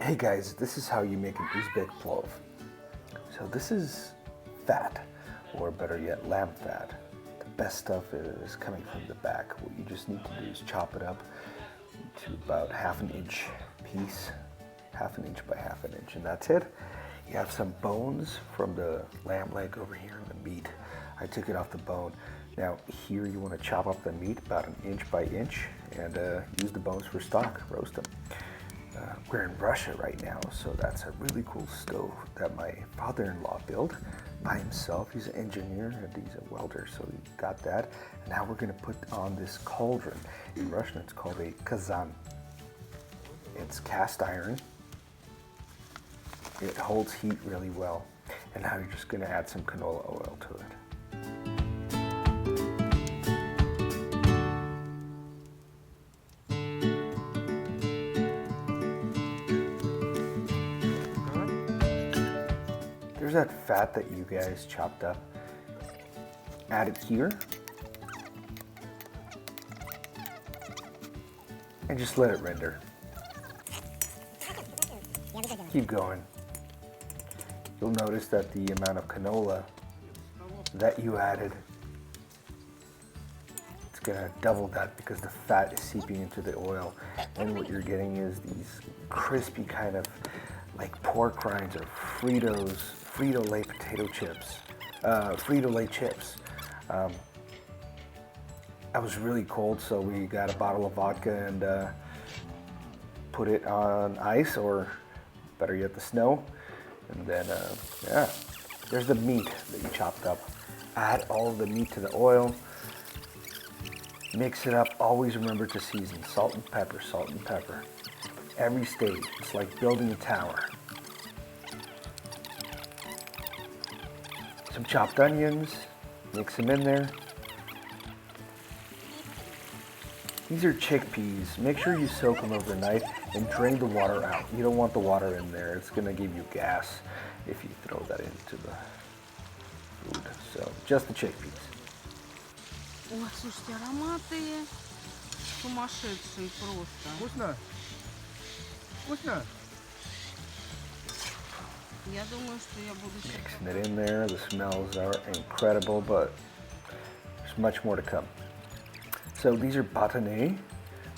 Hey guys, this is how you make an Uzbek plov. So this is fat, or better yet, lamb fat. The best stuff is coming from the back. What you just need to do is chop it up to about ½ an inch piece, ½ an inch by ½ an inch, and that's it. You have some bones from the lamb leg over here and the meat. I took it off the bone. Now here you want to chop up the meat about 1 inch by inch and use the bones for stock, roast them. We're in Russia right now, so that's a really cool stove that my father-in-law built by himself. He's an engineer and he's a welder, so he got that. And now we're going to put on this cauldron. In Russian it's called a kazan. It's cast iron. It holds heat really well. And now you're just going to add some canola oil to it. There's that fat that you guys chopped up. Add it here. And just let it render. Keep going. You'll notice that the amount of canola that you added, it's gonna double that because the fat is seeping into the oil. And what you're getting is these crispy kind of like pork rinds or Frito-Lay potato chips, Frito-Lay chips. I was really cold, so we got a bottle of vodka and put it on ice, or better yet, the snow. And then, yeah, there's the meat that you chopped up. Add all of the meat to the oil. Mix it up. Always remember to season. Salt and pepper, salt and pepper. Every stage. It's like building a tower. Some chopped onions, mix them in there. These are chickpeas. Make sure you soak them overnight and drain the water out. You don't want the water in there. It's going to give you gas if you throw that into the food. So just the chickpeas. Ой, слушайте, ароматы сумасшедшие просто. Вкусно? Вкусно? Я думаю, что я буду Mixing it in there. The smells are incredible, but there's much more to come. So these are batane,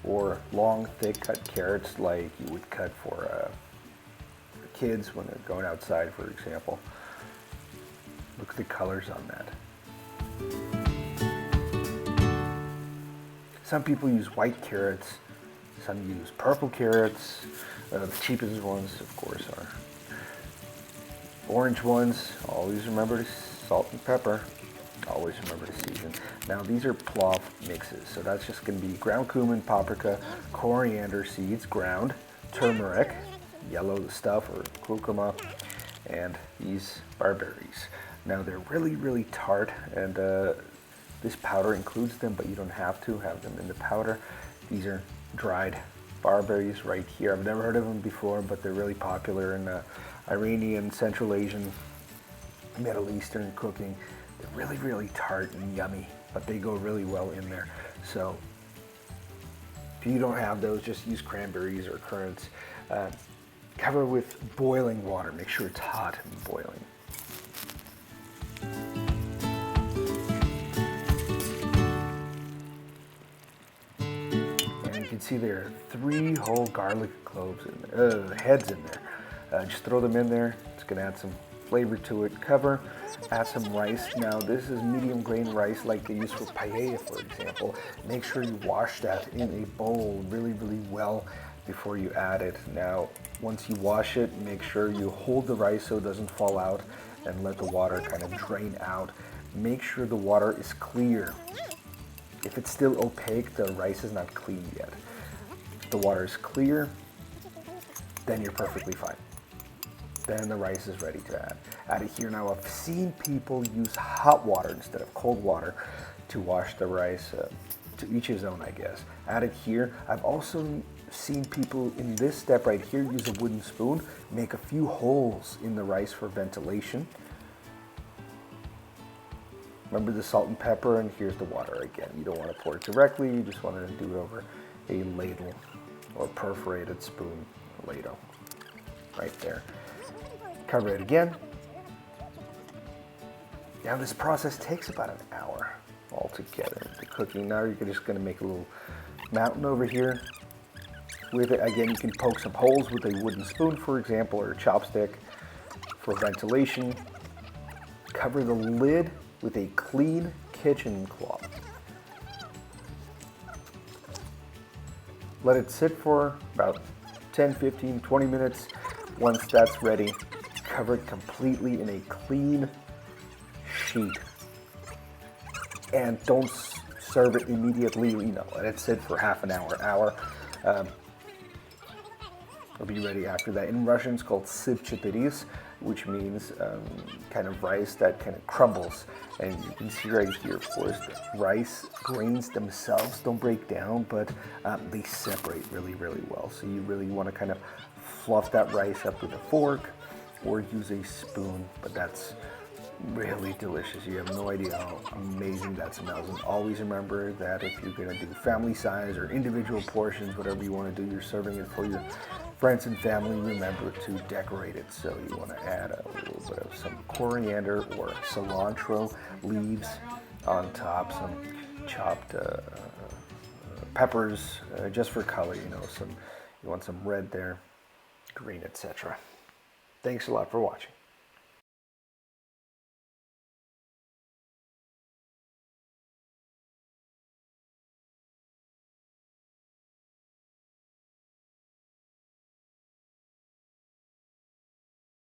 or long, thick cut carrots like you would cut for kids when they're going outside, for example. Look at the colors on that. Some people use white carrots, some use purple carrots. The cheapest ones, of course, are orange ones. Always remember to salt and pepper. Always remember to season. Now these are plov mixes, so that's just going to be ground cumin, paprika, coriander seeds, ground, turmeric, yellow stuff, or curcuma, and these barberries. Now they're really, really tart, and this powder includes them, but you don't have to have them in the powder. These are dried barberries right here. I've never heard of them before, but they're really popular in Iranian, Central Asian, Middle Eastern cooking. They're really, really tart and yummy, but they go really well in there. So if you don't have those, just use cranberries or currants. Cover with boiling water. Make sure it's hot and boiling. And you can see there are 3 whole garlic cloves in there, heads in there. Just throw them in there. It's going to add some flavor to it. Cover. Add some rice. Now this is medium grain rice like they use for paella, for example. Make sure you wash that in a bowl really, really well before you add it. Now once you wash it, make sure you hold the rice so it doesn't fall out and let the water kind of drain out. Make sure the water is clear. If it's still opaque, the rice is not clean yet. If the water is clear, then you're perfectly fine. Then the rice is ready to add. Add it here. Now I've seen people use hot water instead of cold water to wash the rice. To each his own, I guess. Add it here. I've also seen people in this step right here use a wooden spoon, make a few holes in the rice for ventilation. Remember the salt and pepper, and here's the water again. You don't want to pour it directly, you just want to do it over a ladle or perforated spoon ladle. right there. Cover it again. Now this process takes about an hour altogether, the cooking. Now you're just going to make a little mountain over here. With it, again, you can poke some holes with a wooden spoon, for example, or a chopstick for ventilation. Cover the lid with a clean kitchen cloth. Let it sit for about 10, 15, 20 minutes. Once that's ready, cover it completely in a clean sheet. And don't serve it immediately, let it sit for half an hour. It'll be ready after that. In Russian, it's called sipchatiris, which means kind of rice that kind of crumbles. And you can see right here, of course, the rice grains themselves don't break down, but they separate really, really well. So you really want to kind of fluff that rice up with a fork or use a spoon, but that's really delicious. You have no idea how amazing that smells. And always remember that if you're going to do family size or individual portions, whatever you want to do, you're serving it for your friends and family, remember to decorate it. So you want to add a little bit of some coriander or cilantro leaves on top, some chopped peppers just for color, you want some red there, green, etc. Thanks a lot for watching.